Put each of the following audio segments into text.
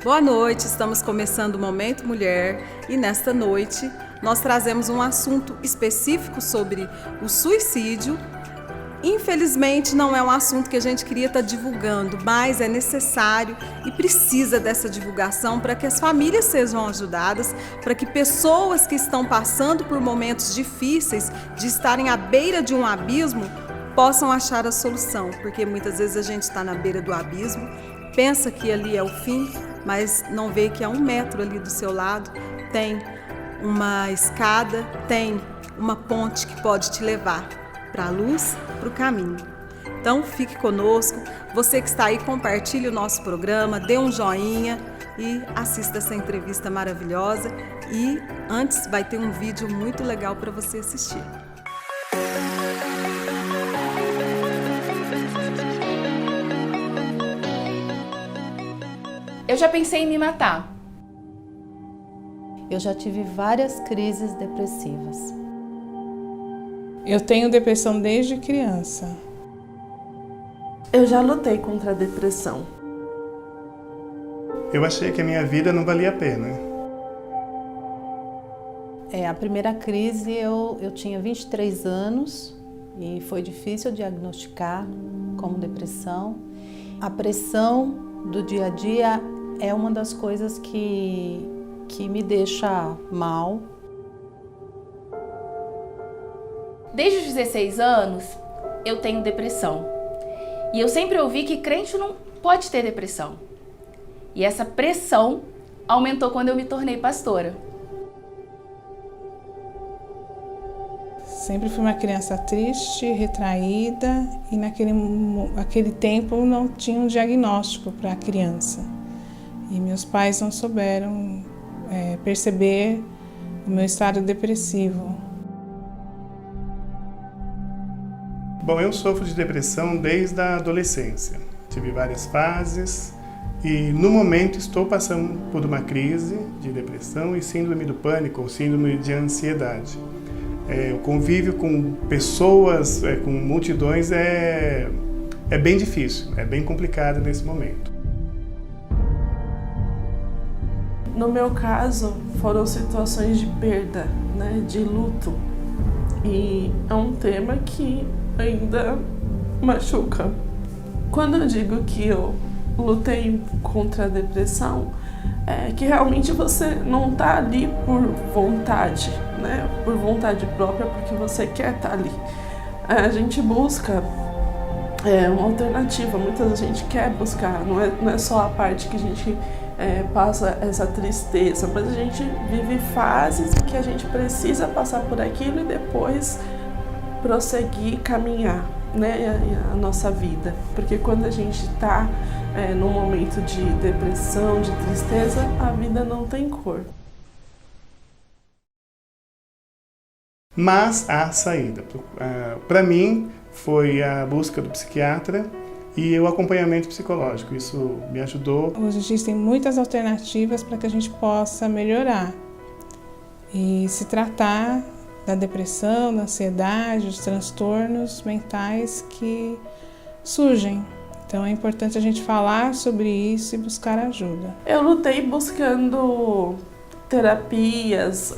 Boa noite, estamos começando o Momento Mulher e nesta noite nós trazemos um assunto específico sobre o suicídio. Infelizmente não é um assunto que a gente queria estar divulgando, mas é necessário e precisa dessa divulgação para que as famílias sejam ajudadas, para que pessoas que estão passando por momentos difíceis, de estarem à beira de um abismo, possam achar a solução, porque muitas vezes a gente está na beira do abismo, pensa que ali é o fim, mas não vê que a 1 metro ali do seu lado tem uma escada, tem uma ponte que pode te levar para a luz, para o caminho. Então fique conosco, você que está aí, compartilhe o nosso programa, dê um joinha e assista essa entrevista maravilhosa. E antes vai ter um vídeo muito legal para você assistir. Eu já pensei em me matar. Eu já tive várias crises depressivas. Eu tenho depressão desde criança. Eu já lutei contra a depressão. Eu achei que a minha vida não valia a pena. A primeira crise eu tinha 23 anos e foi difícil diagnosticar como depressão. A pressão do dia a dia é uma das coisas que me deixa mal. Desde os 16 anos, eu tenho depressão. E eu sempre ouvi que crente não pode ter depressão. E essa pressão aumentou quando eu me tornei pastora. Sempre fui uma criança triste, retraída e naquele tempo não tinha um diagnóstico para a criança. E meus pais não souberam perceber o meu estado depressivo. Bom, eu sofro de depressão desde a adolescência. Tive várias fases e no momento estou passando por uma crise de depressão e síndrome do pânico, ou síndrome de ansiedade. O convívio com pessoas, com multidões é bem difícil, é bem complicado nesse momento. No meu caso, foram situações de perda, de luto. E é um tema que ainda machuca. Quando eu digo que eu lutei contra a depressão, é que realmente você não está ali por vontade, por vontade própria, porque você quer estar ali. A gente busca uma alternativa, muita gente quer buscar, não é só a parte que a gente passa essa tristeza, mas a gente vive fases que a gente precisa passar por aquilo e depois prosseguir, caminhar, a nossa vida. Porque quando a gente está num momento de depressão, de tristeza, a vida não tem cor. Mas há saída. Para mim, foi a busca do psiquiatra e o acompanhamento psicológico. Isso me ajudou. Hoje existem muitas alternativas para que a gente possa melhorar e se tratar da depressão, da ansiedade, dos transtornos mentais que surgem. Então é importante a gente falar sobre isso e buscar ajuda. Eu lutei buscando terapias,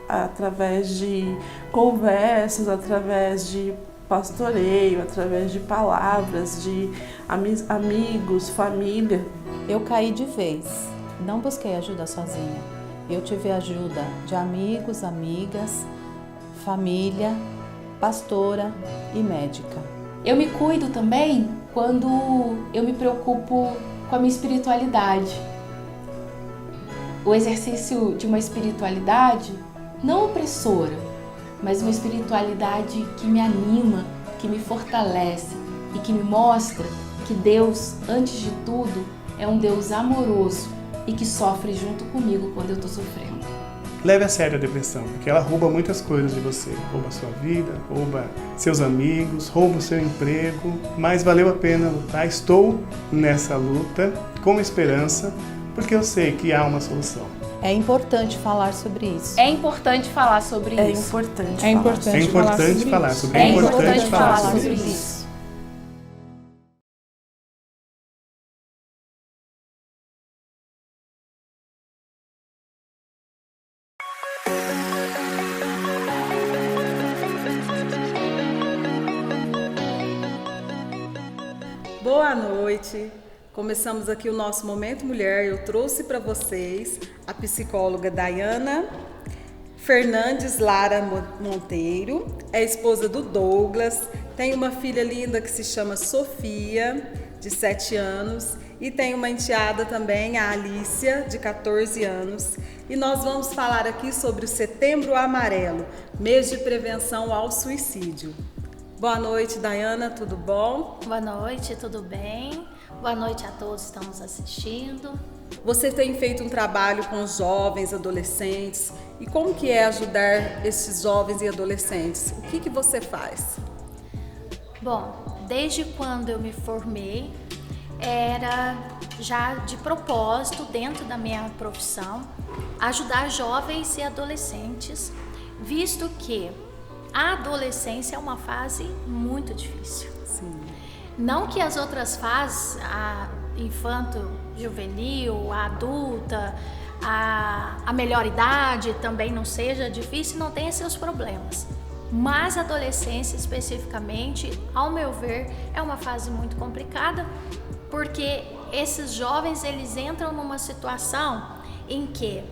através de conversas, através de pastoreio, através de palavras, de amigos, família. Eu caí de vez, não busquei ajuda sozinha. Eu tive ajuda de amigos, amigas, família, pastora e médica. Eu me cuido também quando eu me preocupo com a minha espiritualidade. O exercício de uma espiritualidade não opressora, mas uma espiritualidade que me anima, que me fortalece e que me mostra que Deus, antes de tudo, é um Deus amoroso e que sofre junto comigo quando eu estou sofrendo. Leve a sério a depressão, porque ela rouba muitas coisas de você. Rouba a sua vida, rouba seus amigos, rouba o seu emprego, mas valeu a pena lutar. Estou nessa luta com esperança, porque eu sei que há uma solução. É importante falar sobre isso. É importante falar sobre isso. É importante falar sobre isso. Boa noite. Começamos aqui o nosso Momento Mulher. Eu trouxe para vocês a psicóloga Daiana Fernandes Lara Monteiro, é esposa do Douglas, tem uma filha linda que se chama Sofia, de 7 anos, e tem uma enteada também, a Alícia, de 14 anos. E nós vamos falar aqui sobre o Setembro Amarelo, mês de prevenção ao suicídio. Boa noite, Daiana, tudo bom? Boa noite, tudo bem? Boa noite a todos que estão nos assistindo. Você tem feito um trabalho com jovens, adolescentes, e como que é ajudar esses jovens e adolescentes? O que você faz? Bom, desde quando eu me formei, era já de propósito, dentro da minha profissão, ajudar jovens e adolescentes, visto que a adolescência é uma fase muito difícil. Sim. Não que as outras fases, a infanto, juvenil, a adulta, a melhor idade também não seja difícil, não tenha seus problemas. Mas a adolescência especificamente, ao meu ver, é uma fase muito complicada, porque esses jovens eles entram numa situação em que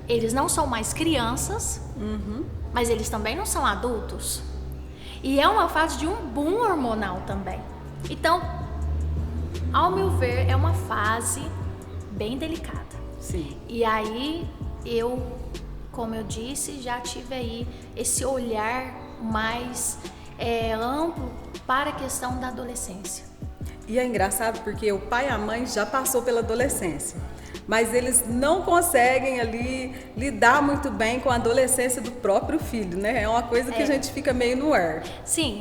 eles não são mais crianças, mas eles também não são adultos. E é uma fase de um boom hormonal também. Então, ao meu ver, é uma fase bem delicada. Sim. E aí, eu, como eu disse, já tive aí esse olhar mais amplo para a questão da adolescência. E é engraçado porque o pai e a mãe já passou pela adolescência, mas eles não conseguem ali lidar muito bem com a adolescência do próprio filho, né? É uma coisa que a gente fica meio no ar. Sim,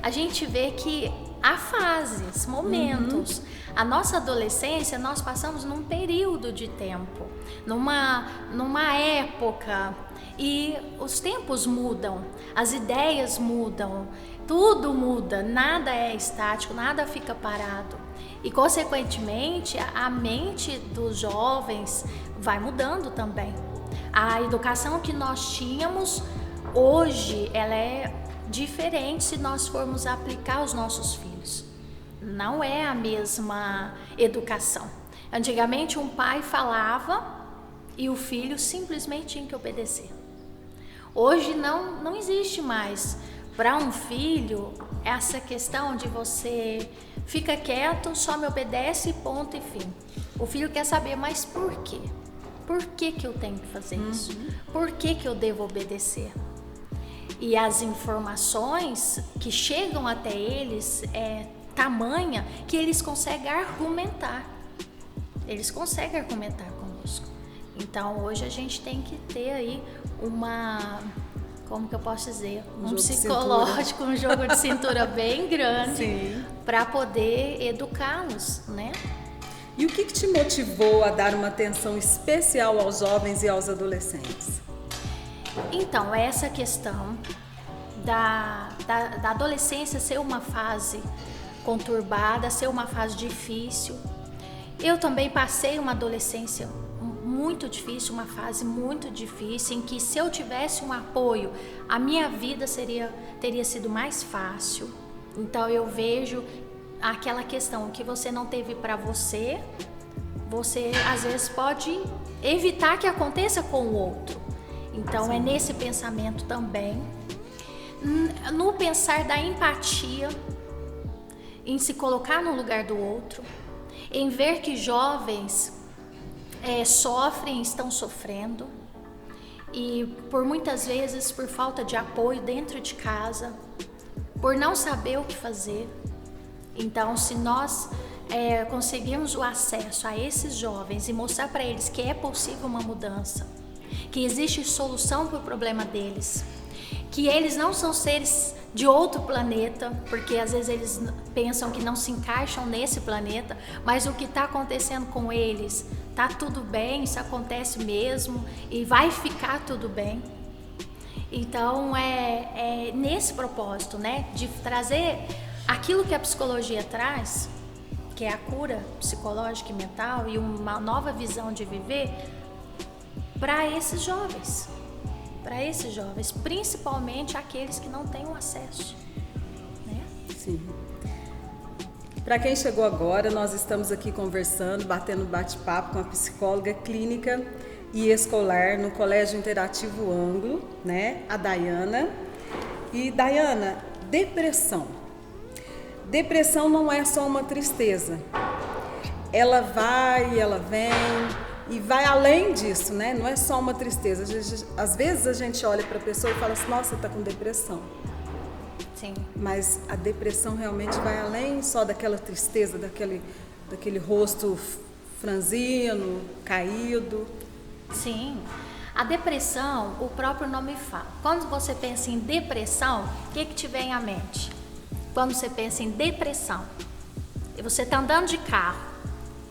a gente vê que há fases, momentos. A nossa adolescência, nós passamos num período de tempo, numa época, e os tempos mudam, as ideias mudam, tudo muda, nada é estático, nada fica parado. E, consequentemente, a mente dos jovens vai mudando também. A educação que nós tínhamos, hoje, ela é diferente se nós formos aplicar aos nossos filhos. Não é a mesma educação. Antigamente um pai falava e o filho simplesmente tinha que obedecer. Hoje não existe mais. Para um filho, essa questão de você fica quieto, só me obedece, ponto e fim. O filho quer saber, mas por quê? Por que eu tenho que fazer isso? Por que eu devo obedecer? E as informações que chegam até eles é tamanha que eles conseguem argumentar. Eles conseguem argumentar conosco. Então, hoje a gente tem que ter aí como que eu posso dizer? Um psicológico, um jogo de cintura bem grande para poder educá-los, né? E o que te motivou a dar uma atenção especial aos jovens e aos adolescentes? Então, essa questão da adolescência ser uma fase conturbada, ser uma fase difícil. Eu também passei uma adolescência muito difícil, uma fase muito difícil, em que se eu tivesse um apoio, a minha vida teria sido mais fácil. Então eu vejo aquela questão que você não teve para você às vezes pode evitar que aconteça com o outro. Então é nesse pensamento também, no pensar da empatia, em se colocar no lugar do outro, em ver que jovens sofrem, estão sofrendo, e por muitas vezes por falta de apoio dentro de casa, por não saber o que fazer. Então, se nós conseguirmos o acesso a esses jovens e mostrar para eles que é possível uma mudança, que existe solução para o problema deles, que eles não são seres de outro planeta, porque às vezes eles pensam que não se encaixam nesse planeta, mas o que está acontecendo com eles, tá tudo bem, isso acontece mesmo e vai ficar tudo bem. Então é nesse propósito, né, de trazer aquilo que a psicologia traz, que é a cura psicológica e mental e uma nova visão de viver para esses jovens. Para esses jovens, principalmente aqueles que não têm um acesso, né? Sim. Para quem chegou agora, nós estamos aqui conversando, batendo bate-papo com a psicóloga clínica e escolar no Colégio Interativo Ângulo, né? A Dayana. E Dayana, depressão. Depressão não é só uma tristeza. Ela vai, ela vem e vai além disso, né? Não é só uma tristeza. Às vezes a gente olha para a pessoa e fala assim, nossa, tá com depressão. Sim. Mas a depressão realmente vai além só daquela tristeza, daquele rosto franzino, caído. Sim. A depressão, o próprio nome fala. Quando você pensa em depressão, o que te vem à mente? Quando você pensa em depressão, e você está andando de carro,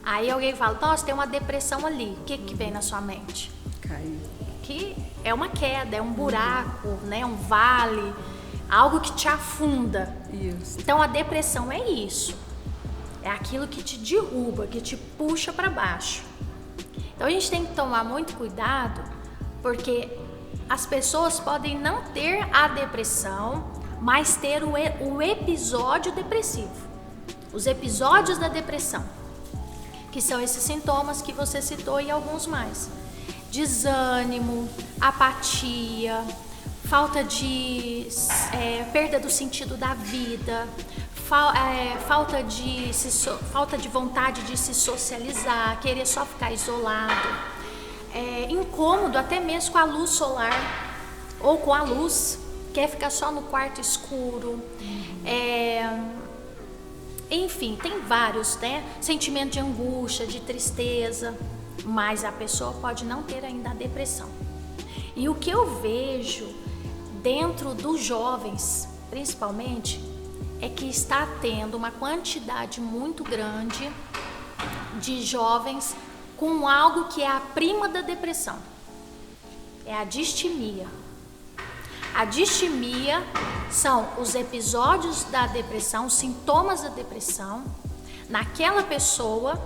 aí alguém fala, nossa, tem uma depressão ali. O que vem na sua mente? Caído. Que é uma queda, é um buraco, né? Um vale, algo que te afunda. Isso. Então a depressão é isso. É aquilo que te derruba, que te puxa para baixo. Então a gente tem que tomar muito cuidado, porque as pessoas podem não ter a depressão, mas ter o episódio depressivo. Os episódios da depressão, que são esses sintomas que você citou e alguns mais. Desânimo, apatia, falta de perda do sentido da vida, falta de vontade de se socializar, querer só ficar isolado, incômodo até mesmo com a luz solar ou com a luz, quer ficar só no quarto escuro, enfim, tem vários, né? Sentimento de angústia, de tristeza, mas a pessoa pode não ter ainda a depressão. E o que eu vejo dentro dos jovens, principalmente, é que está tendo uma quantidade muito grande de jovens com algo que é a prima da depressão. É a distimia. A distimia são os episódios da depressão, os sintomas da depressão naquela pessoa,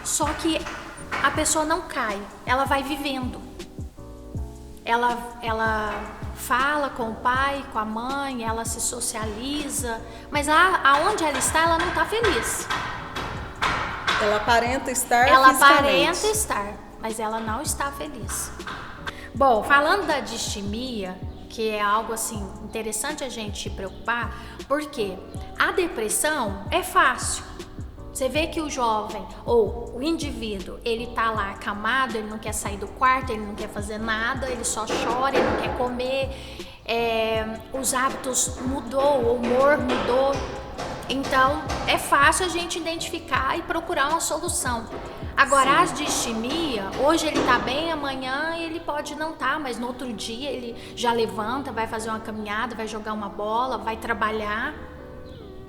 só que a pessoa não cai, ela vai vivendo. Ela fala com o pai, com a mãe, ela se socializa, mas aonde ela está, ela não está feliz. Ela aparenta estar Ela fisicamente. aparenta estar, mas ela não está feliz. Bom, falando da distimia, que é algo assim interessante a gente se preocupar, porque a depressão é fácil. Você vê que o jovem ou o indivíduo, ele tá lá acamado, ele não quer sair do quarto, ele não quer fazer nada, ele só chora, ele não quer comer, os hábitos mudou, o humor mudou. Então, é fácil a gente identificar e procurar uma solução. Agora, a distimia, hoje ele tá bem, amanhã ele pode não tá, mas no outro dia ele já levanta, vai fazer uma caminhada, vai jogar uma bola, vai trabalhar,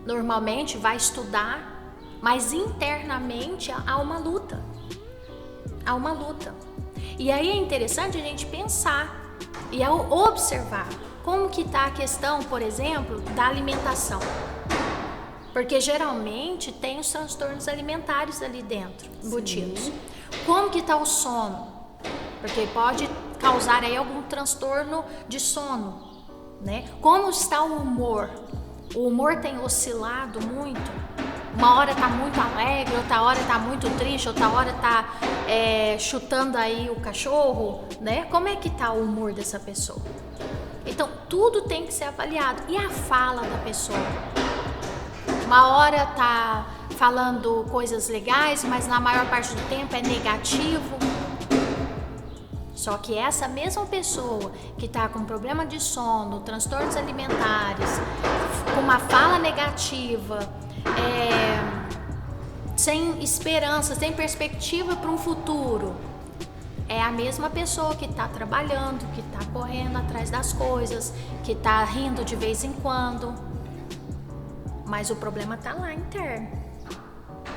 normalmente vai estudar. Mas internamente há uma luta. Há uma luta. E aí é interessante a gente pensar e observar como que está a questão, por exemplo, da alimentação. Porque geralmente tem os transtornos alimentares ali dentro, embutidos. Sim. Como que está o sono? Porque pode causar aí algum transtorno de sono, né? Como está o humor? O humor tem oscilado muito. Uma hora tá muito alegre, outra hora tá muito triste, outra hora tá chutando aí o cachorro, né? Como é que tá o humor dessa pessoa? Então, tudo tem que ser avaliado. E a fala da pessoa? Uma hora tá falando coisas legais, mas na maior parte do tempo é negativo. Só que essa mesma pessoa que tá com problema de sono, transtornos alimentares, com uma fala negativa, sem esperança, sem perspectiva para um futuro, é a mesma pessoa que está trabalhando, que está correndo atrás das coisas, que está rindo de vez em quando, mas o problema está lá interno.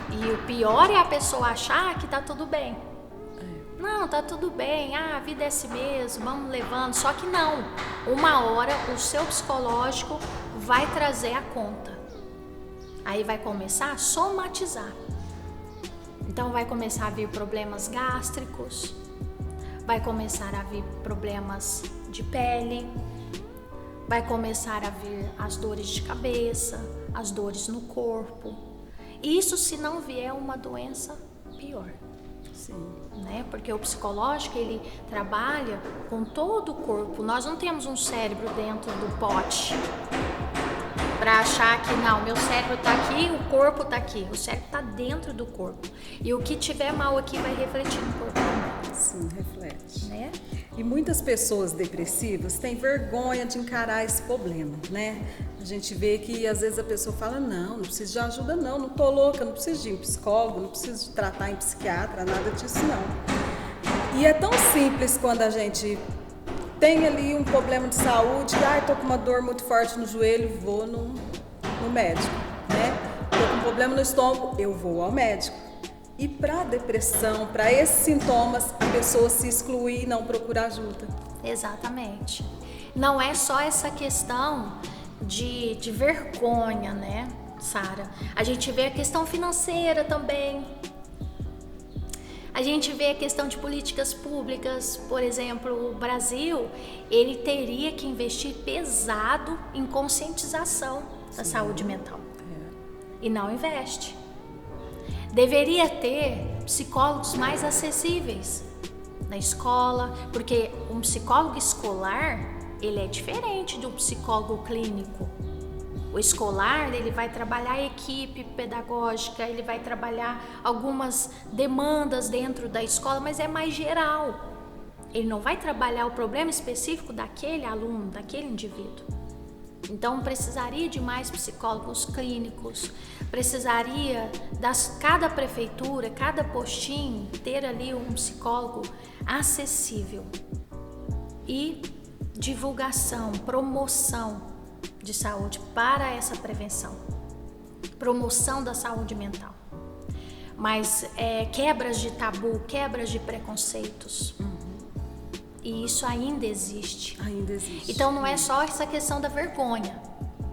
E o pior é a pessoa achar que está tudo bem. Não, tá tudo bem, a vida é assim mesmo, vamos levando. Só que não, uma hora o seu psicológico vai trazer a conta. Aí vai começar a somatizar. Então vai começar a vir problemas gástricos, vai começar a vir problemas de pele, vai começar a vir as dores de cabeça, as dores no corpo. Isso se não vier uma doença pior. Sim. Né? Porque o psicológico, ele trabalha com todo o corpo. Nós não temos um cérebro dentro do pote para achar que não, meu cérebro está aqui, o corpo está aqui. O cérebro está dentro do corpo. E o que tiver mal aqui vai refletir no corpo também. Sim, reflete. Né? E muitas pessoas depressivas têm vergonha de encarar esse problema, né? A gente vê que às vezes a pessoa fala, não preciso de ajuda não tô louca, não preciso de um psicólogo, não preciso de tratar em psiquiatra, nada disso não. E é tão simples quando a gente tem ali um problema de saúde, tô com uma dor muito forte no joelho, vou no médico, né? Tô com um problema no estômago, eu vou ao médico. E para depressão, para esses sintomas, a pessoa se excluir e não procurar ajuda. Exatamente. Não é só essa questão de vergonha, né, Sara? A gente vê a questão financeira também. A gente vê a questão de políticas públicas. Por exemplo, o Brasil, ele teria que investir pesado em conscientização da saúde mental. E não investe. Deveria ter psicólogos mais acessíveis na escola, porque um psicólogo escolar, ele é diferente de um psicólogo clínico. O escolar, ele vai trabalhar a equipe pedagógica, ele vai trabalhar algumas demandas dentro da escola, mas é mais geral. Ele não vai trabalhar o problema específico daquele aluno, daquele indivíduo. Então, precisaria de mais psicólogos clínicos, precisaria cada prefeitura, cada postinho, ter ali um psicólogo acessível. E divulgação, promoção de saúde para essa prevenção, promoção da saúde mental. Mas quebras de tabu, quebras de preconceitos. E isso ainda existe. Ainda existe. Então não é só essa questão da vergonha.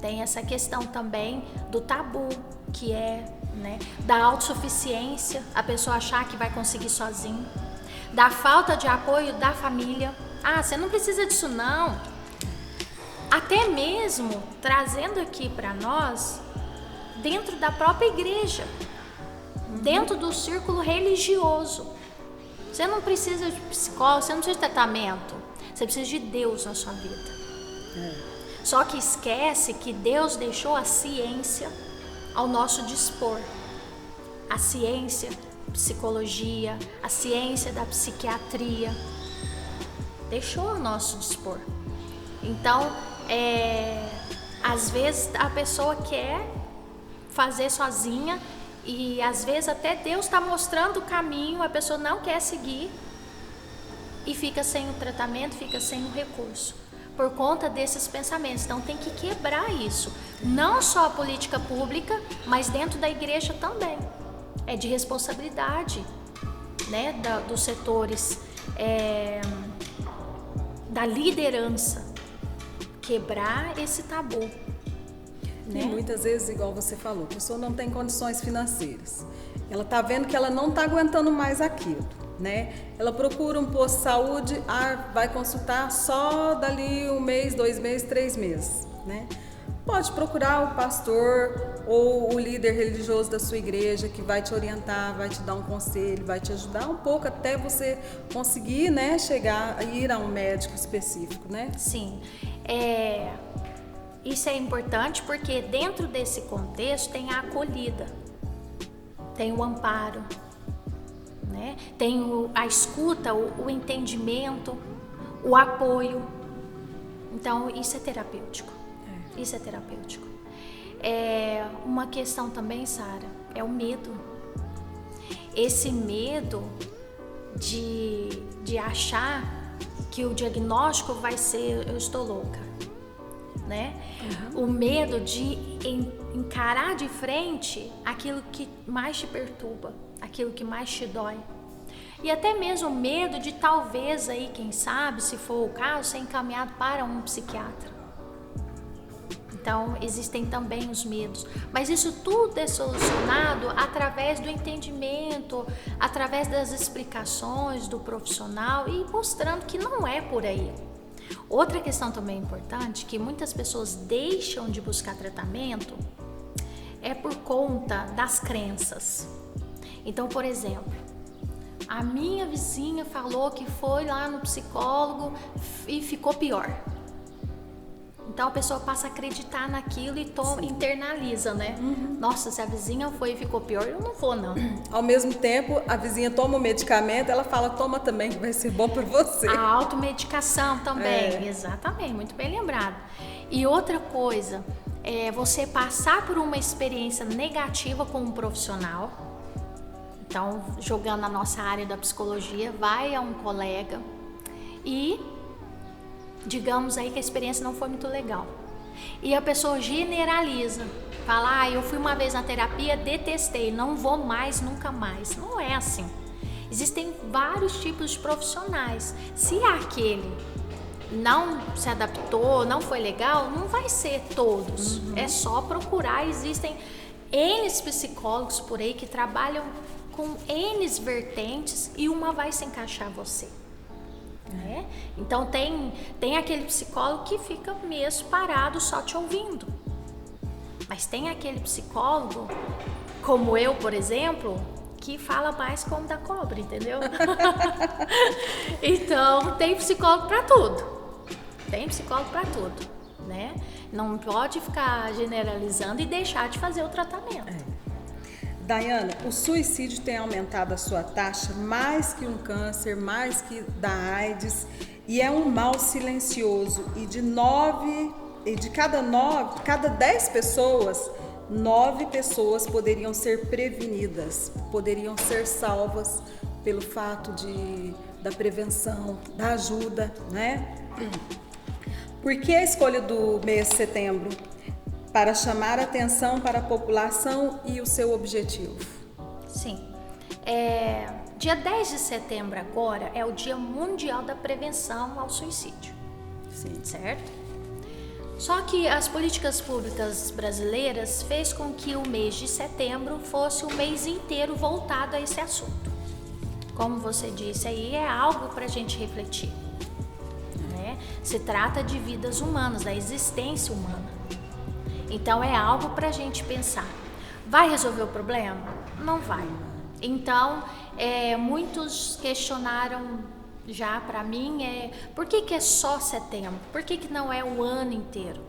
Tem essa questão também do tabu, que é, né, da autossuficiência, a pessoa achar que vai conseguir sozinho, da falta de apoio da família. Você não precisa disso não. Até mesmo trazendo aqui para nós, dentro da própria igreja, dentro do círculo religioso. Você não precisa de psicólogo, você não precisa de tratamento, você precisa de Deus na sua vida. Só que esquece que Deus deixou a ciência ao nosso dispor. A ciência, psicologia, a ciência da psiquiatria, deixou ao nosso dispor. Então, às vezes a pessoa quer fazer sozinha e às vezes até Deus está mostrando o caminho, a pessoa não quer seguir e fica sem o tratamento, fica sem o recurso, por conta desses pensamentos. Então tem que quebrar isso, não só a política pública, mas dentro da igreja também. É de responsabilidade, né, dos setores, da liderança, quebrar esse tabu. Né? E muitas vezes, igual você falou, a pessoa não tem condições financeiras. Ela está vendo que ela não está aguentando mais aquilo, né? Ela procura um posto de saúde, vai consultar só dali 1 mês, 2 meses, 3 meses, né? Pode procurar o pastor ou o líder religioso da sua igreja que vai te orientar, vai te dar um conselho, vai te ajudar um pouco até você conseguir, né, ir a um médico específico, né? Sim, isso é importante porque dentro desse contexto tem a acolhida, tem o amparo, né? Tem a escuta, o entendimento, o apoio. Então isso é terapêutico. Isso é terapêutico. Uma questão também, Sara, é o medo. Esse medo de achar que o diagnóstico vai ser eu estou louca, né? O medo de encarar de frente aquilo que mais te perturba, aquilo que mais te dói. E até mesmo o medo de talvez aí, quem sabe, se for o caso, ser encaminhado para um psiquiatra. Então, existem também os medos. Mas isso tudo é solucionado através do entendimento, através das explicações do profissional e mostrando que não é por aí. Outra questão também importante, que muitas pessoas deixam de buscar tratamento, é por conta das crenças. Então, por exemplo, a minha vizinha falou que foi lá no psicólogo e ficou pior. Então a pessoa passa a acreditar naquilo e internaliza, né? Nossa, se a vizinha foi e ficou pior, eu não vou, não. Ao mesmo tempo, a vizinha toma o medicamento, ela fala, toma também, que vai ser bom para você. A automedicação também, exatamente, muito bem lembrado. E outra coisa, é você passar por uma experiência negativa com um profissional. Então, jogando na nossa área da psicologia, vai a um colega e digamos aí que a experiência não foi muito legal. E a pessoa generaliza, fala, eu fui uma vez na terapia, detestei, não vou mais, nunca mais. Não é assim. Existem vários tipos de profissionais. Se aquele não se adaptou, não foi legal, não vai ser todos. É só procurar, existem N psicólogos por aí que trabalham com N vertentes e uma vai se encaixar você. Né? Então tem aquele psicólogo que fica mesmo parado só te ouvindo. Mas tem aquele psicólogo, como eu, por exemplo, que fala mais como da cobra, entendeu? Então tem psicólogo para tudo. Tem psicólogo para tudo, né? Não pode ficar generalizando e deixar de fazer o tratamento. Daiana, o suicídio tem aumentado a sua taxa mais que um câncer, mais que da AIDS, e é um mal silencioso. E de cada 10 pessoas, 9 pessoas poderiam ser prevenidas, poderiam ser salvas pelo fato da prevenção, da ajuda, né? Por que a escolha do mês de setembro? Para chamar atenção para a população e o seu objetivo. Sim. Dia 10 de setembro agora é o Dia Mundial da Prevenção ao Suicídio. Sim. Certo? Só que as políticas públicas brasileiras fez com que o mês de setembro fosse o mês inteiro voltado a esse assunto. Como você disse aí, é algo para a gente refletir. Né? Se trata de vidas humanas, da existência humana. Então é algo para a gente pensar. Vai resolver o problema? Não vai. Então, muitos questionaram já para mim, por que é só setembro? Por que não é o ano inteiro?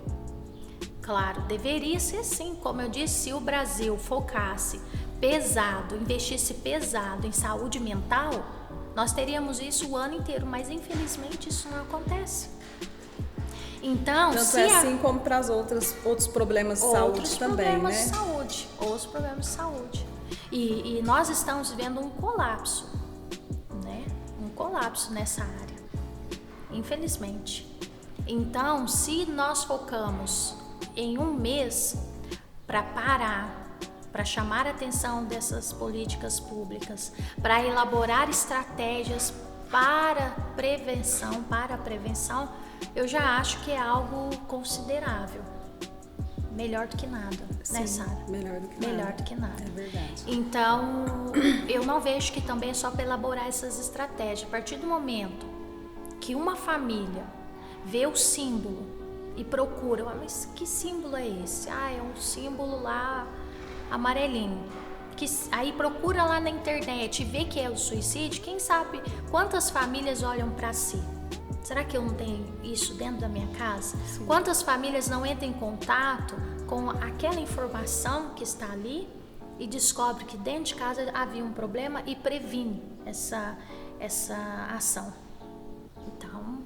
Claro, deveria ser sim. Como eu disse, se o Brasil focasse pesado, investisse pesado em saúde mental, nós teríamos isso o ano inteiro, mas infelizmente isso não acontece. Então, tanto assim como para os outros problemas de saúde também, né? Outros problemas de saúde. E nós estamos vivendo um colapso, né? Um colapso nessa área, infelizmente. Então, se nós focamos em um mês para parar, para chamar a atenção dessas políticas públicas, para elaborar estratégias para a prevenção, eu já acho que é algo considerável. Melhor do que nada, sim, né, Sara? Melhor do que nada. É verdade. Então, eu não vejo que também é só para elaborar essas estratégias. A partir do momento que uma família vê o símbolo e procura, mas que símbolo é esse? É um símbolo lá amarelinho. Aí procura lá na internet e vê que é o suicídio, quem sabe quantas famílias olham para si? Será que eu não tenho isso dentro da minha casa? Sim. Quantas famílias não entram em contato com aquela informação que está ali e descobre que dentro de casa havia um problema e previne essa ação? Então,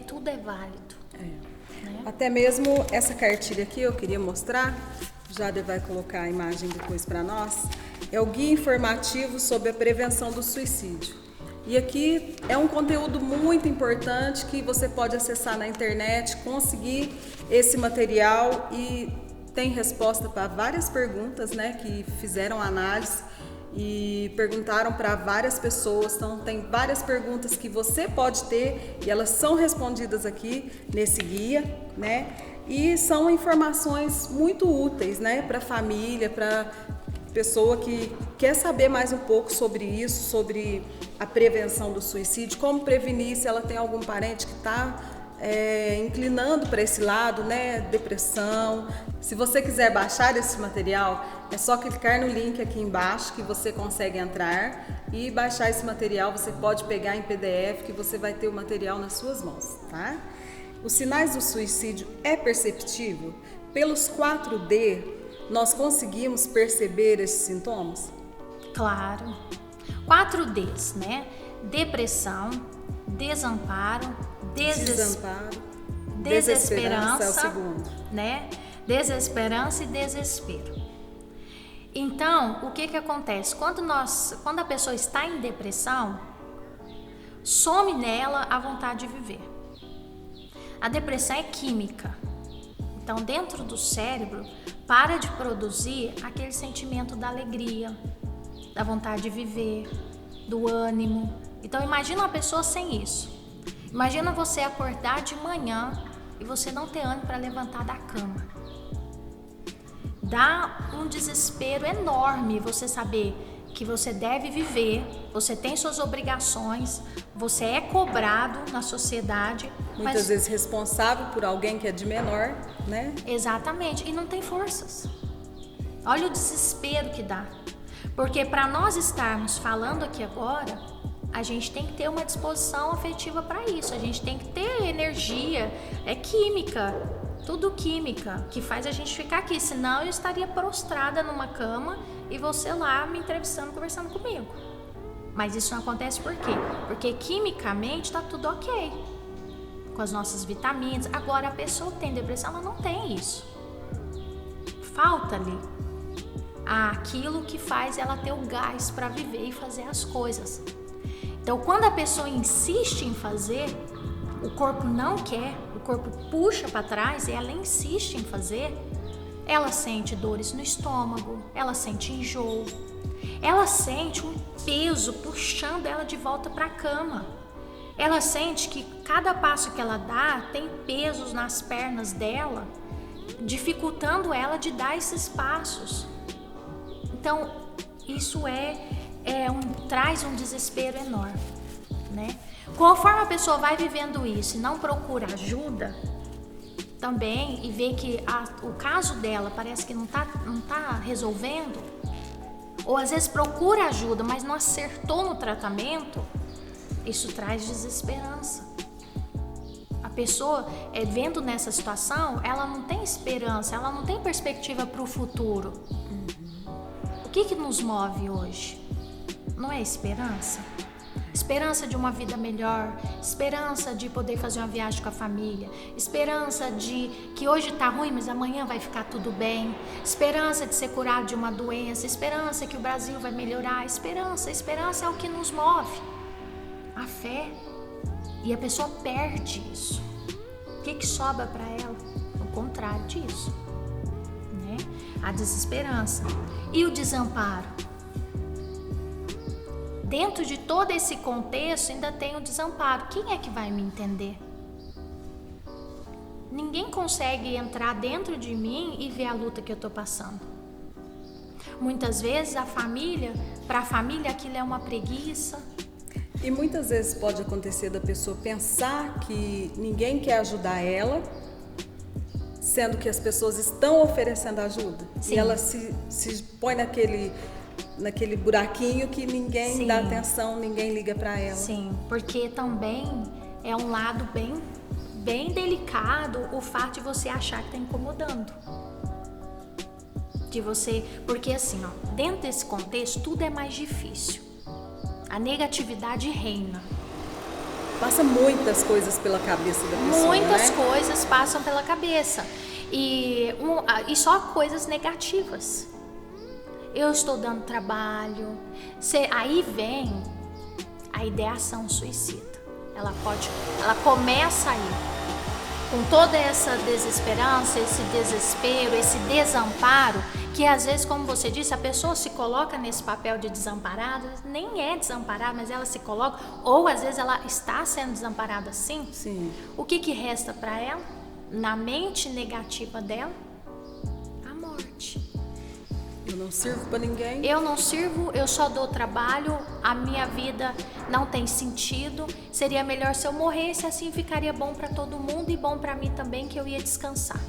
tudo é válido. Né? Até mesmo essa cartilha aqui eu queria mostrar, Jade vai colocar a imagem depois para nós, é o Guia Informativo sobre a Prevenção do Suicídio. E aqui é um conteúdo muito importante que você pode acessar na internet, conseguir esse material e tem resposta para várias perguntas, né, que fizeram análise e perguntaram para várias pessoas. Então tem várias perguntas que você pode ter e elas são respondidas aqui nesse guia, né? E são informações muito úteis, né, para a família, para pessoa que quer saber mais um pouco sobre isso, sobre a prevenção do suicídio, como prevenir se ela tem algum parente que está inclinando para esse lado, né? Depressão. Se você quiser baixar esse material, é só clicar no link aqui embaixo que você consegue entrar e baixar esse material. Você pode pegar em PDF que você vai ter o material nas suas mãos, tá? Os sinais do suicídio é perceptível? Pelos 4D, nós conseguimos perceber esses sintomas? Claro. 4Ds, né? Depressão, desamparo, desesperança é o segundo, né? Desesperança e desespero. Então, o que acontece? Quando a pessoa está em depressão, some nela a vontade de viver. A depressão é química. Então, dentro do cérebro, para de produzir aquele sentimento da alegria, da vontade de viver, do ânimo. Então, imagina uma pessoa sem isso. Imagina você acordar de manhã e você não ter ânimo para levantar da cama. Dá um desespero enorme você saber que você deve viver, você tem suas obrigações, você é cobrado na sociedade. Muitas vezes responsável por alguém que é de menor, né? Exatamente, e não tem forças. Olha o desespero que dá. Porque para nós estarmos falando aqui agora, a gente tem que ter uma disposição afetiva para isso, a gente tem que ter energia, é química, tudo química, que faz a gente ficar aqui, senão eu estaria prostrada numa cama e você lá me entrevistando, conversando comigo. Mas isso não acontece por quê? Porque quimicamente está tudo ok, com as nossas vitaminas. Agora a pessoa que tem depressão, ela não tem isso. Falta-lhe aquilo que faz ela ter o gás para viver e fazer as coisas. Então, quando a pessoa insiste em fazer, o corpo não quer, o corpo puxa para trás e ela insiste em fazer, ela sente dores no estômago, ela sente enjoo, ela sente um peso puxando ela de volta para a cama. Ela sente que cada passo que ela dá tem pesos nas pernas dela, dificultando ela de dar esses passos. Então, isso traz um desespero enorme, né? Conforme a pessoa vai vivendo isso e não procura ajuda também e vê que o caso dela parece que não tá resolvendo, ou às vezes procura ajuda, mas não acertou no tratamento, isso traz desesperança. A pessoa, vendo nessa situação, ela não tem esperança, ela não tem perspectiva para o futuro. O que nos move hoje? Não é esperança? Esperança de uma vida melhor, esperança de poder fazer uma viagem com a família, esperança de que hoje tá ruim, mas amanhã vai ficar tudo bem, esperança de ser curado de uma doença, esperança que o Brasil vai melhorar, esperança é o que nos move, a fé. E a pessoa perde isso. O que sobra para ela? O contrário disso, né? A desesperança e o desamparo. Dentro de todo esse contexto ainda tem o desamparo. Quem é que vai me entender? Ninguém consegue entrar dentro de mim e ver a luta que eu estou passando. Muitas vezes para a família aquilo é uma preguiça. E muitas vezes pode acontecer da pessoa pensar que ninguém quer ajudar ela, sendo que as pessoas estão oferecendo ajuda. Sim. E ela se põe naquele buraquinho que ninguém Sim. dá atenção, ninguém liga para ela. Sim, porque também é um lado bem delicado o fato de você achar que está incomodando. Porque assim, dentro desse contexto tudo é mais difícil. A negatividade reina. Passa muitas coisas pela cabeça da pessoa, Muitas coisas passam pela cabeça. E só coisas negativas. Eu estou dando trabalho. Aí vem a ideação suicida. Ela começa aí. Com toda essa desesperança, esse desespero, esse desamparo, que às vezes, como você disse, a pessoa se coloca nesse papel de desamparada, nem é desamparada, mas ela se coloca, ou às vezes ela está sendo desamparada sim. Sim. O que resta para ela? Na mente negativa dela, a morte. Eu não sirvo para ninguém. Eu não sirvo, eu só dou trabalho, a minha vida não tem sentido. Seria melhor se eu morresse, assim ficaria bom para todo mundo e bom para mim também, que eu ia descansar.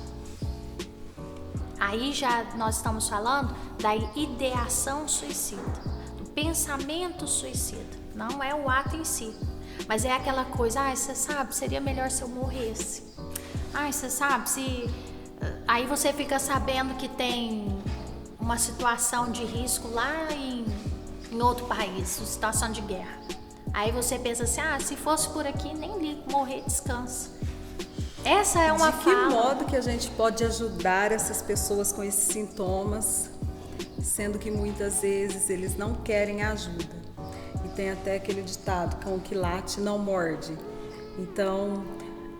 Aí já nós estamos falando da ideação suicida, do pensamento suicida. Não é o ato em si, mas é aquela coisa, você sabe, seria melhor se eu morresse. Você sabe, se... Aí você fica sabendo que tem uma situação de risco lá em outro país, uma situação de guerra. Aí você pensa assim, se fosse por aqui, nem ligo, morrer, descansa. Essa é uma fala. De que modo que a gente pode ajudar essas pessoas com esses sintomas, sendo que muitas vezes eles não querem ajuda? E tem até aquele ditado, cão que late não morde. Então,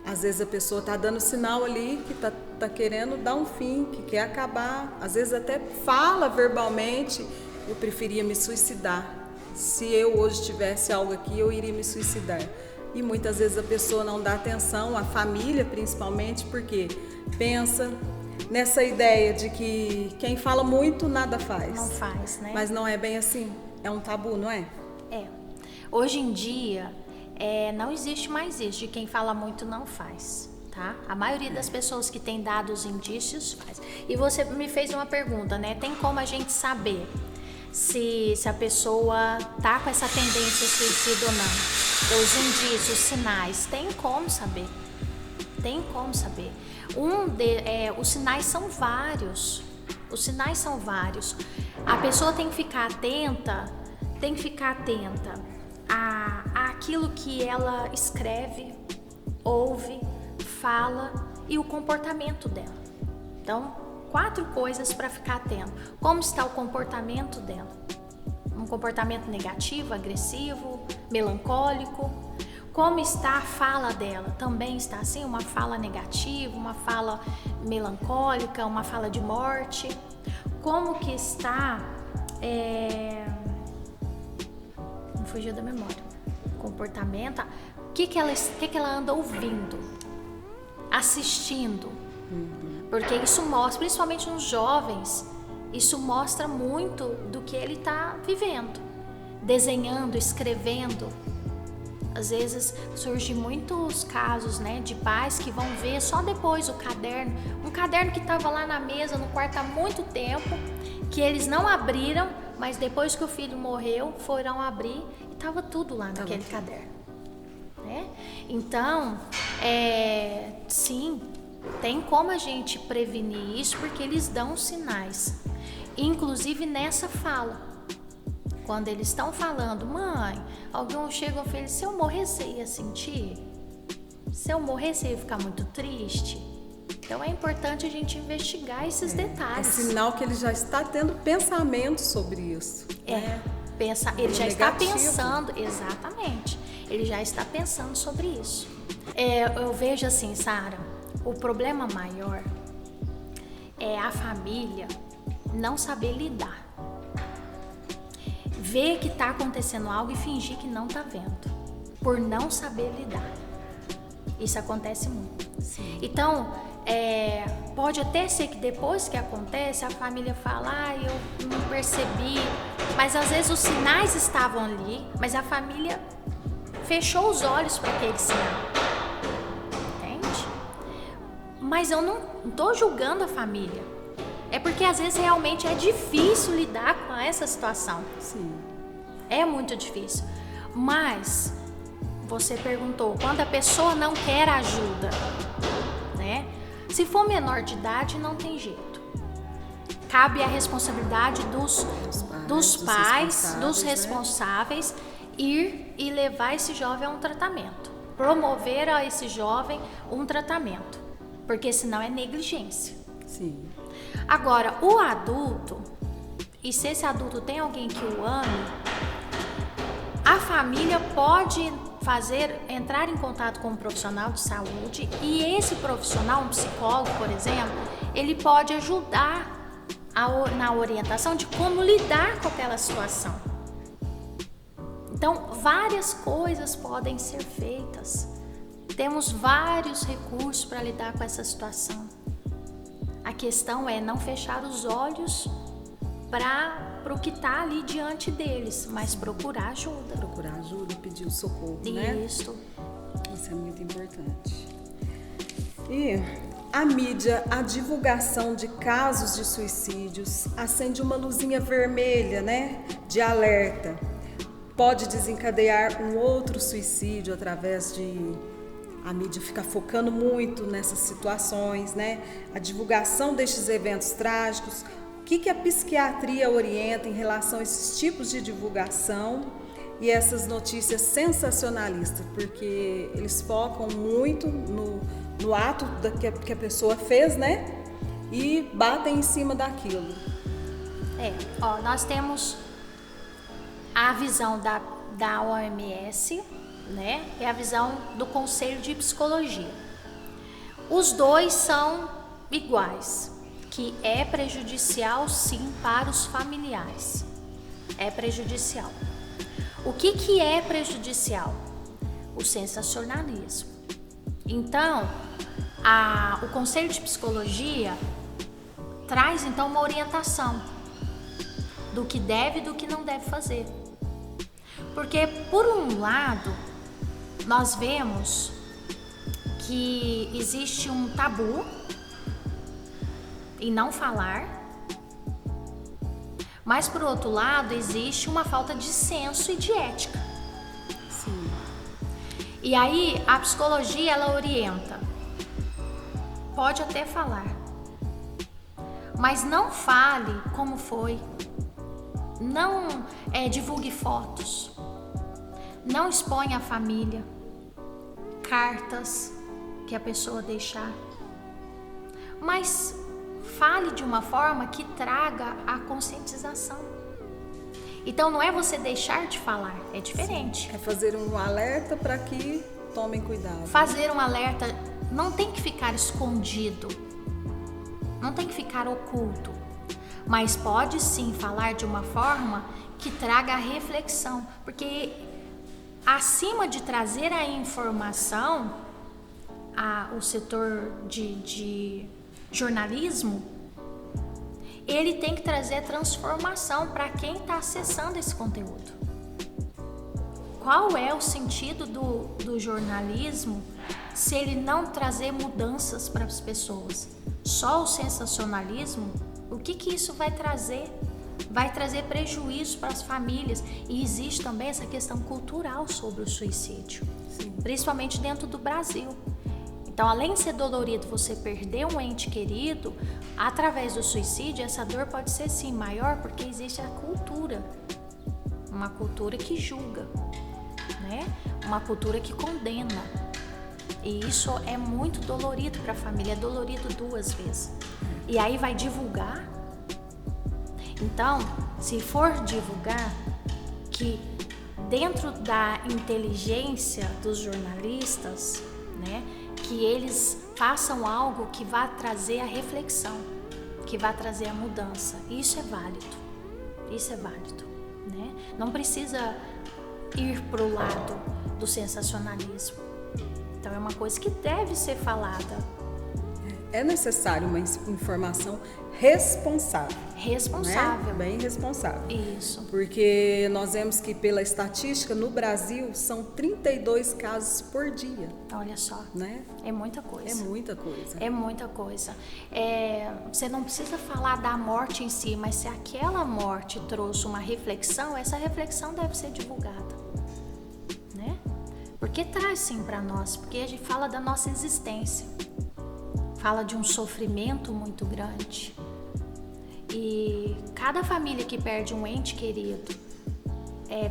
às vezes a pessoa está dando sinal ali que tá querendo dar um fim, que quer acabar. Às vezes até fala verbalmente, eu preferia me suicidar. Se eu hoje tivesse algo aqui, eu iria me suicidar. E muitas vezes a pessoa não dá atenção, a família principalmente, porque pensa nessa ideia de que quem fala muito nada faz. Não faz, né? Mas não é bem assim, é um tabu, não é? É. Hoje em dia, não existe mais isso, de quem fala muito não faz, tá? A maioria das pessoas que tem dado os indícios faz. E você me fez uma pergunta, né? Tem como a gente saber se a pessoa tá com essa tendência suicida ou não? Os indícios, os sinais, tem como saber. Tem como saber. Os sinais são vários. Os sinais são vários. A pessoa tem que ficar atenta, àquilo que ela escreve, ouve, fala e o comportamento dela. Então, 4 coisas para ficar atento. Como está o comportamento dela? Um comportamento negativo, agressivo, melancólico. Como está a fala dela? Também está assim, uma fala negativa, uma fala melancólica, uma fala de morte. Como que está... Não fugiu da memória. Comportamento. O que ela anda ouvindo? Assistindo. Porque isso mostra, principalmente nos jovens, isso mostra muito do que ele está vivendo. Desenhando, escrevendo. Às vezes surgem muitos casos, né, de pais que vão ver só depois o caderno. Um caderno que estava lá na mesa, no quarto há muito tempo, que eles não abriram, mas depois que o filho morreu, foram abrir e estava tudo lá naquele caderno. Né? Então, sim, tem como a gente prevenir isso, porque eles dão sinais. Inclusive nessa fala. Quando eles estão falando, mãe, alguém chega e fala, se eu morrer, você ia sentir? Se eu morrer, você ia ficar muito triste? Então é importante a gente investigar esses detalhes. É sinal que ele já está tendo pensamento sobre isso. Ele já está pensando, exatamente. Ele já está pensando sobre isso. Eu vejo assim, Sara, o problema maior é a família não saber lidar. Ver que está acontecendo algo e fingir que não está vendo, por não saber lidar. Isso acontece muito. Sim. Então, pode até ser que depois que acontece, a família fala, eu não percebi, mas às vezes os sinais estavam ali, mas a família fechou os olhos para aquele sinal. Entende? Mas eu não estou julgando a família. É porque às vezes realmente é difícil lidar com essa situação. Sim. É muito difícil. Mas você perguntou, quando a pessoa não quer ajuda, né? Se for menor de idade, não tem jeito. Cabe a responsabilidade dos pais, dos responsáveis, ir e levar esse jovem a um tratamento. Promover a esse jovem um tratamento. Porque senão é negligência. Sim. Agora, o adulto, e se esse adulto tem alguém que o ame, a família pode entrar em contato com um profissional de saúde, e esse profissional, um psicólogo, por exemplo, ele pode ajudar na orientação de como lidar com aquela situação. Então, várias coisas podem ser feitas. Temos vários recursos para lidar com essa situação. A questão é não fechar os olhos para o que está ali diante deles, mas procurar ajuda. Procurar ajuda, pedir o socorro, né? Isso. Isso é muito importante. E a mídia, a divulgação de casos de suicídios acende uma luzinha vermelha, né? De alerta. Pode desencadear um outro suicídio através de a mídia ficar focando muito nessas situações, né? A divulgação destes eventos trágicos. O que a psiquiatria orienta em relação a esses tipos de divulgação e essas notícias sensacionalistas? Porque eles focam muito no ato que a pessoa fez, né? E batem em cima daquilo. Nós temos a visão da OMS, né? E a visão do Conselho de Psicologia. Os dois são iguais, que é prejudicial sim para os familiares. É prejudicial. O que é prejudicial? O sensacionalismo. Então, o Conselho de Psicologia traz então uma orientação do que deve e do que não deve fazer. Porque, por um lado, nós vemos que existe um tabu em não falar, mas, por outro lado, existe uma falta de senso e de ética. Sim. E aí, a psicologia, ela orienta. Pode até falar, mas não fale como foi. Não divulgue fotos. Não exponha a família. Cartas que a pessoa deixar. Mas fale de uma forma que traga a conscientização. Então não é você deixar de falar, é diferente. Sim, é fazer um alerta para que tomem cuidado. Fazer um alerta não tem que ficar escondido, não tem que ficar oculto, mas pode sim falar de uma forma que traga a reflexão, porque acima de trazer a informação, o setor de jornalismo, ele tem que trazer transformação para quem está acessando esse conteúdo. Qual é o sentido do jornalismo se ele não trazer mudanças para as pessoas? Só o sensacionalismo, o que isso vai trazer? Vai trazer prejuízo para as famílias. E existe também essa questão cultural sobre o suicídio, sim, principalmente dentro do Brasil. Então, além de ser dolorido você perder um ente querido, através do suicídio, essa dor pode ser sim maior porque existe a cultura. Uma cultura que julga, né? Uma cultura que condena. E isso é muito dolorido para a família, é dolorido 2 vezes. E aí vai divulgar. Então, se for divulgar, que dentro da inteligência dos jornalistas, né, que eles façam algo que vá trazer a reflexão, que vá trazer a mudança. Isso é válido. Isso é válido, né? Não precisa ir para o lado do sensacionalismo. Então é uma coisa que deve ser falada. É necessário uma informação responsável. Responsável. Né? Bem responsável. Isso. Porque nós vemos que pela estatística, no Brasil, são 32 casos por dia. Olha só. Né? É muita coisa. É muita coisa. É muita coisa. Você não precisa falar da morte em si, mas se aquela morte trouxe uma reflexão, essa reflexão deve ser divulgada. Né? Porque traz sim para nós, porque a gente fala da nossa existência. Fala de um sofrimento muito grande. E cada família que perde um ente querido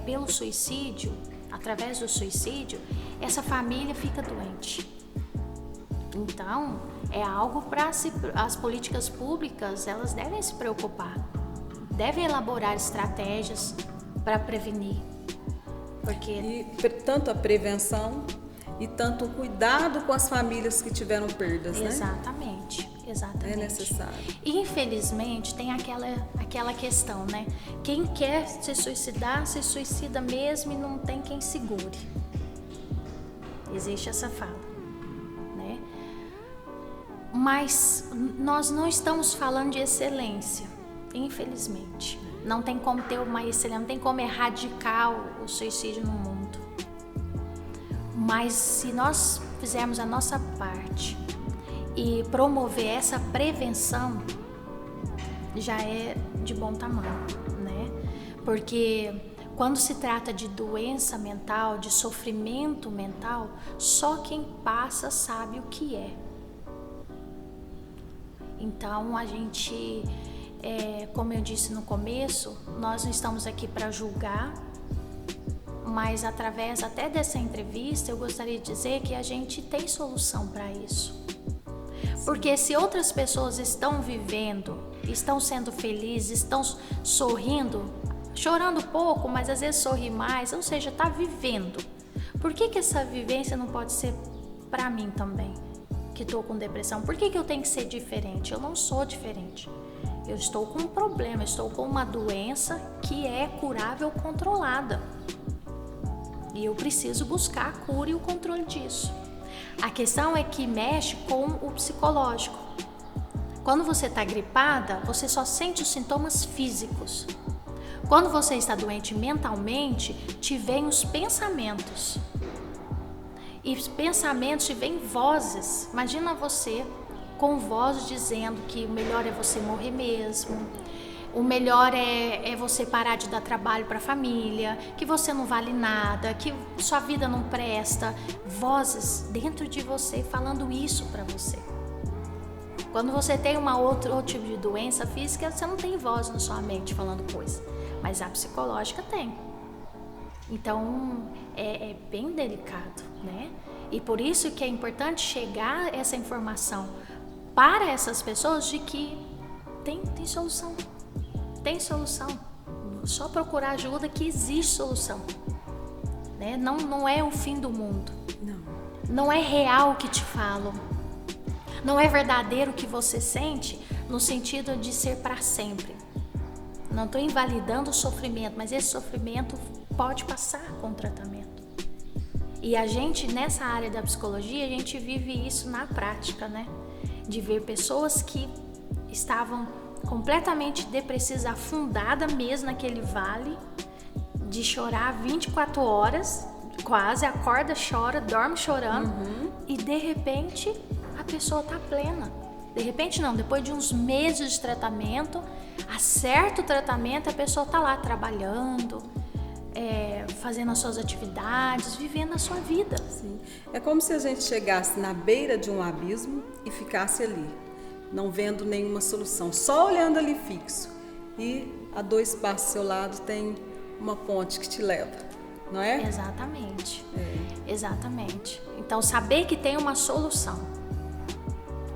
pelo suicídio, através do suicídio, essa família fica doente. Então, é algo para as políticas públicas, elas devem se preocupar. Devem elaborar estratégias para prevenir. Porque tanto a prevenção e tanto o cuidado com as famílias que tiveram perdas, exatamente, né? Exatamente. É necessário. E, infelizmente, tem aquela questão, né? Quem quer se suicidar, se suicida mesmo e não tem quem segure. Existe essa fala, né? Mas nós não estamos falando de excelência. Infelizmente. Não tem como ter uma excelência, não tem como erradicar o suicídio no mundo. Mas se nós fizermos a nossa parte e promover essa prevenção, já é de bom tamanho, né? Porque quando se trata de doença mental, de sofrimento mental, só quem passa sabe o que é. Então a gente, como eu disse no começo, nós não estamos aqui para julgar, mas através até dessa entrevista eu gostaria de dizer que a gente tem solução para isso. Porque se outras pessoas estão vivendo, estão sendo felizes, estão sorrindo, chorando pouco, mas às vezes sorri mais, ou seja, está vivendo. Por que essa vivência não pode ser para mim também, que estou com depressão? Por que eu tenho que ser diferente? Eu não sou diferente. Eu estou com um problema, estou com uma doença que é curável, controlada. E eu preciso buscar a cura e o controle disso. A questão é que mexe com o psicológico. Quando você está gripada, você só sente os sintomas físicos. Quando você está doente mentalmente, te vêm os pensamentos. E os pensamentos te vêm vozes. Imagina você com vozes dizendo que o melhor é você morrer mesmo. O melhor é você parar de dar trabalho para a família, que você não vale nada, que sua vida não presta. Vozes dentro de você falando isso para você. Quando você tem outro tipo de doença física, você não tem voz na sua mente falando coisa, mas a psicológica tem. Então é bem delicado, né? E por isso que é importante chegar essa informação para essas pessoas de que tem solução. Tem solução. Só procurar ajuda que existe solução. Né? Não é o fim do mundo. Não é real o que te falam. Não é verdadeiro o que você sente no sentido de ser para sempre. Não estou invalidando o sofrimento, mas esse sofrimento pode passar com o tratamento. E a gente, nessa área da psicologia, a gente vive isso na prática, né? De ver pessoas que estavam completamente depressivas, afundadas mesmo naquele vale, de chorar 24 horas, quase, acorda, chora, dorme chorando, e de repente a pessoa tá plena. De repente não, depois de uns meses de tratamento, acerta o tratamento, a pessoa tá lá trabalhando, fazendo as suas atividades, vivendo a sua vida. Sim. É como se a gente chegasse na beira de um abismo e ficasse ali, não vendo nenhuma solução, só olhando ali fixo. E a 2 passos do seu lado tem uma ponte que te leva, não é? Exatamente. Exatamente. Então, saber que tem uma solução.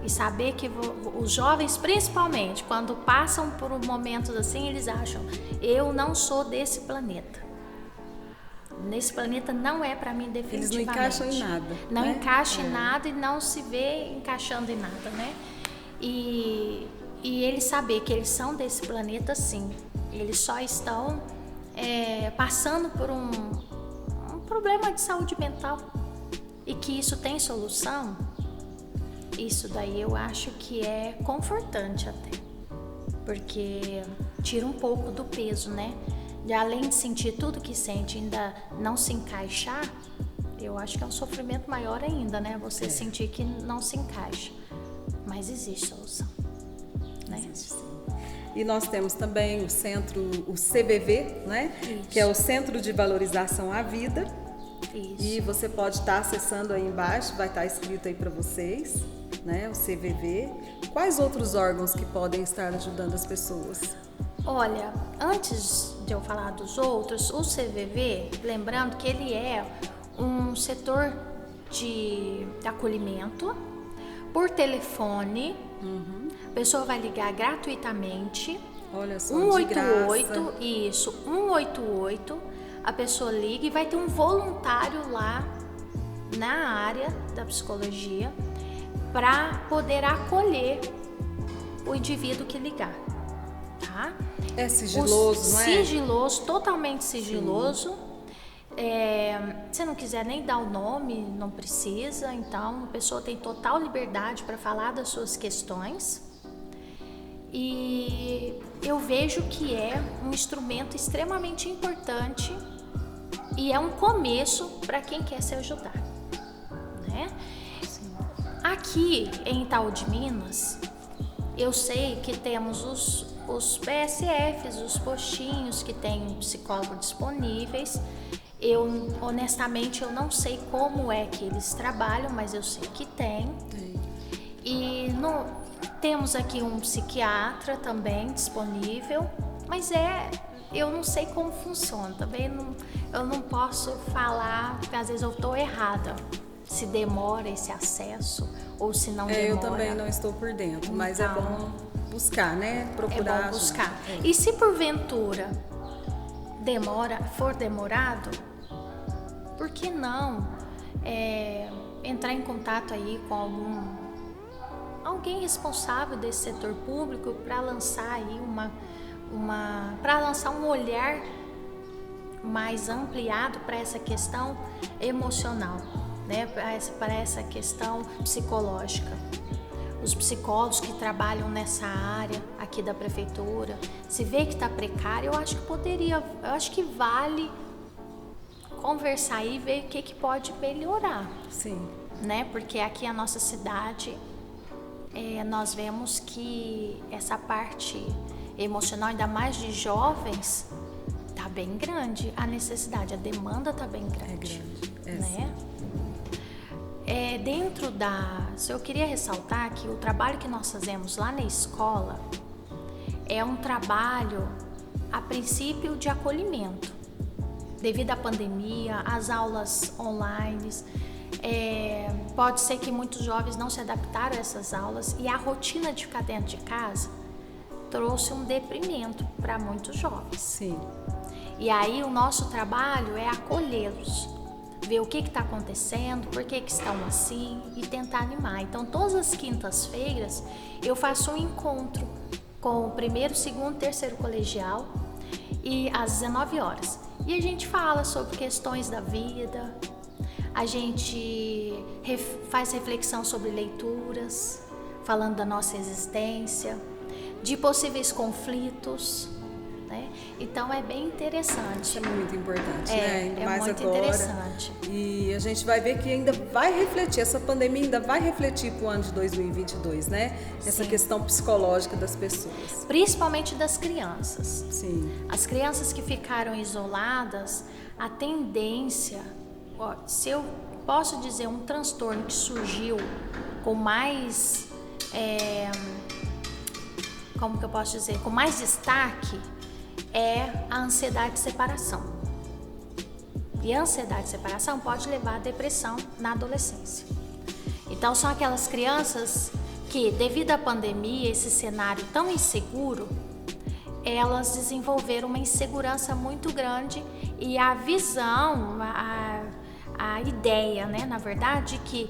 E saber que os jovens, principalmente, quando passam por momentos assim, eles acham, eu não sou desse planeta. Nesse planeta não é para mim definitivamente. Eles não encaixam em nada. Não encaixam em nada e não se vê encaixando em nada, né? E eles saber que eles são desse planeta, sim. Eles só estão passando por um problema de saúde mental. E que isso tem solução, isso daí eu acho que é confortante até. Porque tira um pouco do peso, né? De além de sentir tudo que sente, ainda não se encaixar, eu acho que é um sofrimento maior ainda, né? Você sentir que não se encaixa. Mas existe solução, né? Existe, sim. E nós temos também o centro, o CVV, né? Isso. Que é o Centro de Valorização à Vida. Isso. E você pode estar acessando aí embaixo, vai estar escrito aí para vocês, né? O CVV. Quais outros órgãos que podem estar ajudando as pessoas? Olha, antes de eu falar dos outros, o CVV, lembrando que ele é um setor de acolhimento por telefone. A pessoa vai ligar gratuitamente. Olha só, 188, isso, 188. A pessoa liga e vai ter um voluntário lá na área da psicologia para poder acolher o indivíduo que ligar, tá? É sigiloso, não é? Sigiloso, totalmente sigiloso. Se não quiser nem dar o nome, não precisa. Então, a pessoa tem total liberdade para falar das suas questões. E eu vejo que é um instrumento extremamente importante e é um começo para quem quer se ajudar, né? Aqui em Itaú de Minas, eu sei que temos os PSFs, os postinhos que têm psicólogo disponíveis. Honestamente, eu não sei como é que eles trabalham, mas eu sei que tem. E temos aqui um psiquiatra também disponível, mas eu não sei como funciona. Também eu não posso falar, porque às vezes eu estou errada, se demora esse acesso ou se não demora. Eu também não estou por dentro, mas é bom buscar, né? Procurar. É bom buscar. E se porventura for demorado, por que não entrar em contato aí com alguém responsável desse setor público para lançar aí para lançar um olhar mais ampliado para essa questão emocional, né? Para essa questão psicológica. Os psicólogos que trabalham nessa área aqui da prefeitura, se vê que está precário, eu acho que vale conversar e ver o que pode melhorar. Sim. Né? Porque aqui a nossa cidade, nós vemos que essa parte emocional, ainda mais de jovens, tá bem grande a necessidade, a demanda tá bem grande. Né? Eu queria ressaltar que o trabalho que nós fazemos lá na escola é um trabalho, a princípio, de acolhimento. Devido à pandemia, as aulas online, pode ser que muitos jovens não se adaptaram a essas aulas e a rotina de ficar dentro de casa trouxe um deprimento para muitos jovens. Sim. E aí o nosso trabalho é acolhê-los, ver o que está acontecendo, por que estão assim e tentar animar. Então, todas as quintas-feiras eu faço um encontro com o primeiro, segundo, terceiro colegial e às 19 horas. E a gente fala sobre questões da vida, a gente faz reflexão sobre leituras, falando da nossa existência, de possíveis conflitos, né? Então é bem interessante. Isso é muito importante, né? Ainda mais muito agora. Interessante. E a gente vai ver que ainda vai refletir, essa pandemia ainda vai refletir para o ano de 2022, né? Essa questão psicológica das pessoas. Principalmente das crianças. Sim. As crianças que ficaram isoladas, a tendência, se eu posso dizer, um transtorno que surgiu com mais, como que eu posso dizer, com mais destaque, é a ansiedade de separação. E a ansiedade de separação pode levar à depressão na adolescência. Então, são aquelas crianças que, devido à pandemia, esse cenário tão inseguro, elas desenvolveram uma insegurança muito grande e a visão, a ideia, né, na verdade, que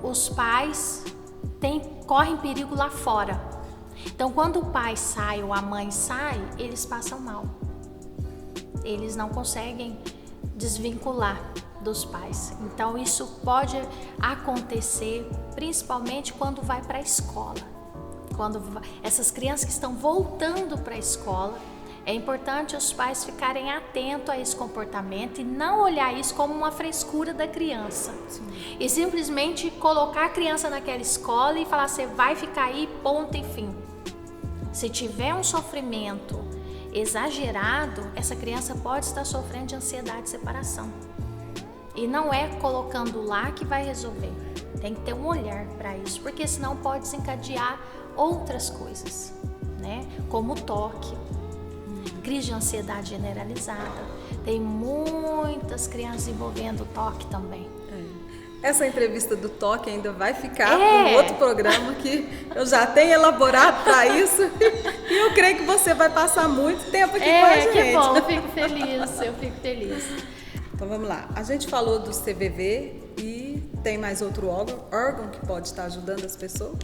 os pais correm perigo lá fora. Então, quando o pai sai ou a mãe sai, eles passam mal. Eles não conseguem desvincular dos pais. Então, isso pode acontecer principalmente quando vai para a escola. Quando essas crianças que estão voltando para a escola, é importante os pais ficarem atentos a esse comportamento e não olhar isso como uma frescura da criança. Sim. E simplesmente colocar a criança naquela escola e falar, você vai ficar aí, ponto e fim. Se tiver um sofrimento exagerado, essa criança pode estar sofrendo de ansiedade de separação. E não é colocando lá que vai resolver. Tem que ter um olhar para isso, porque senão pode desencadear outras coisas, né? Como o toque, crise de ansiedade generalizada. Tem muitas crianças envolvendo o toque também. Essa entrevista do toque ainda vai ficar para um outro programa que eu já tenho elaborado para isso. E eu creio que você vai passar muito tempo aqui com a gente. Que bom, eu fico feliz. Então vamos lá. A gente falou do CVV e tem mais outro órgão que pode estar ajudando as pessoas?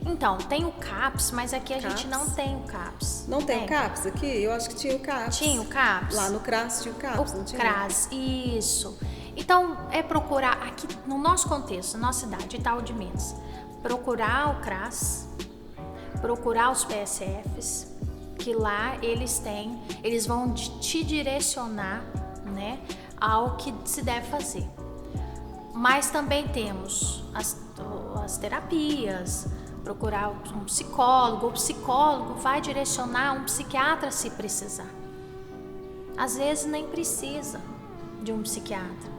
Então, tem o CAPS, mas aqui a gente não tem o CAPS. Não tem o CAPS aqui? Eu acho que tinha o CAPS. Tinha o CAPS? Lá no CRAS tinha o CAPS, não tinha? O CRAS, isso. Então, é procurar aqui no nosso contexto, na nossa cidade, Itaú de Minas, procurar o CRAS, procurar os PSFs, que lá eles vão te direcionar, né, ao que se deve fazer. Mas também temos as terapias, procurar um psicólogo, o psicólogo vai direcionar um psiquiatra se precisar. Às vezes nem precisa de um psiquiatra,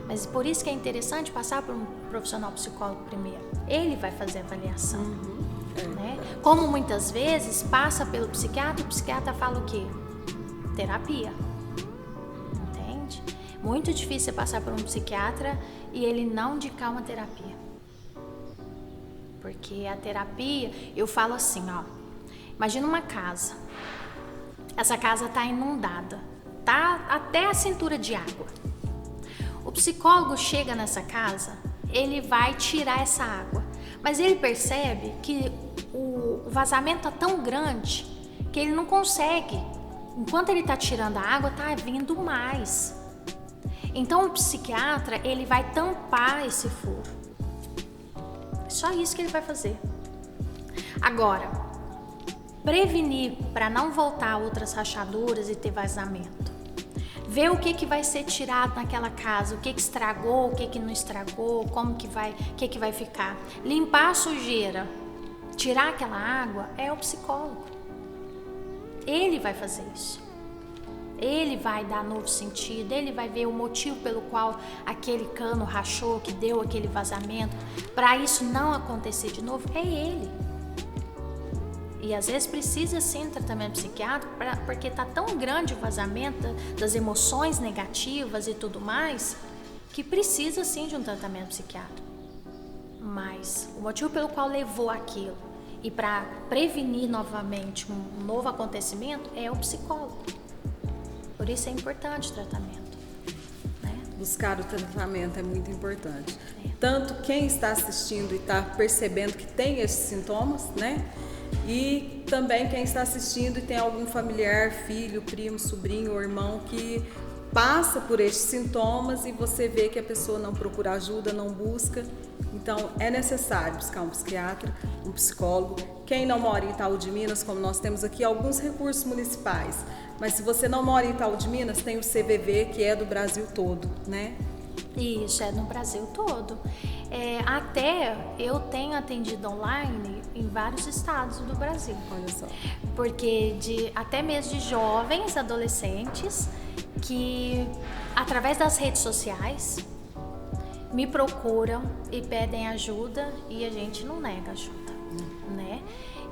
mas por isso que é interessante passar por um profissional psicólogo primeiro. Ele vai fazer a avaliação, né? Como muitas vezes passa pelo psiquiatra, o psiquiatra fala o quê? Terapia, entende? Muito difícil passar por um psiquiatra e ele não indicar uma terapia. Porque a terapia, eu falo assim, ó, imagina uma casa. Essa casa está inundada, tá até a cintura de água. O psicólogo chega nessa casa, ele vai tirar essa água, mas ele percebe que o vazamento tá tão grande que ele não consegue. Enquanto ele está tirando a água, tá vindo mais. Então o psiquiatra, ele vai tampar esse furo. Só isso que ele vai fazer. Agora, prevenir para não voltar a outras rachaduras e ter vazamento. Ver o que vai ser tirado naquela casa, o que estragou, o que não estragou, como que vai, o que vai ficar. Limpar a sujeira, tirar aquela água, é o psicólogo. Ele vai fazer isso. Ele vai dar novo sentido, ele vai ver o motivo pelo qual aquele cano rachou, que deu aquele vazamento, para isso não acontecer de novo, é ele. E às vezes precisa sim de tratamento psiquiátrico, porque está tão grande o vazamento das emoções negativas e tudo mais, que precisa sim de um tratamento psiquiátrico. Mas o motivo pelo qual levou aquilo e para prevenir novamente um novo acontecimento é o psicólogo. Por isso é importante o tratamento, né? Buscar o tratamento é muito importante. Tanto quem está assistindo e está percebendo que tem esses sintomas, né? E também quem está assistindo e tem algum familiar, filho, primo, sobrinho ou irmão que passa por esses sintomas e você vê que a pessoa não procura ajuda, não busca. Então é necessário buscar um psiquiatra, um psicólogo. Quem não mora em Itaú de Minas, como nós temos aqui alguns recursos municipais, mas se você não mora em Itaú de Minas, tem o CVV, que é do Brasil todo, né? Isso, é no Brasil todo. Até eu tenho atendido online em vários estados do Brasil. Olha só. Porque até mesmo de jovens, adolescentes, que através das redes sociais me procuram e pedem ajuda e a gente não nega ajuda, né?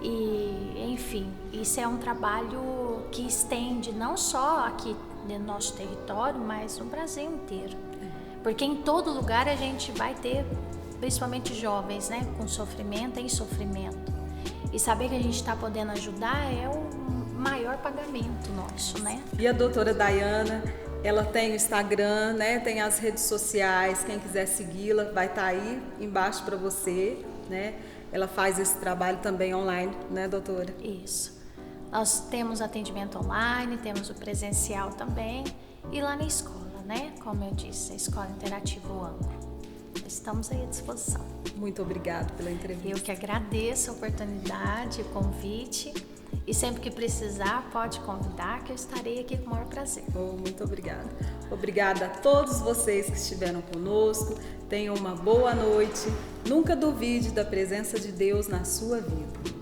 E, enfim, isso é um trabalho que estende não só aqui no nosso território, mas no Brasil inteiro. Porque em todo lugar a gente vai ter, principalmente jovens, né, com sofrimento, em sofrimento. E saber que a gente está podendo ajudar é o maior pagamento nosso, né? E a doutora Daiana, ela tem o Instagram, né, tem as redes sociais, quem quiser segui-la vai estar aí embaixo para você, né? Ela faz esse trabalho também online, né, doutora? Isso. Nós temos atendimento online, temos o presencial também e lá na escola, né? Como eu disse, a Escola Interativa Ângulo. Estamos aí à disposição. Muito obrigada pela entrevista. Eu que agradeço a oportunidade, o convite. E sempre que precisar, pode convidar, que eu estarei aqui com o maior prazer. Muito obrigada. Obrigada a todos vocês que estiveram conosco. Tenham uma boa noite. Nunca duvide da presença de Deus na sua vida.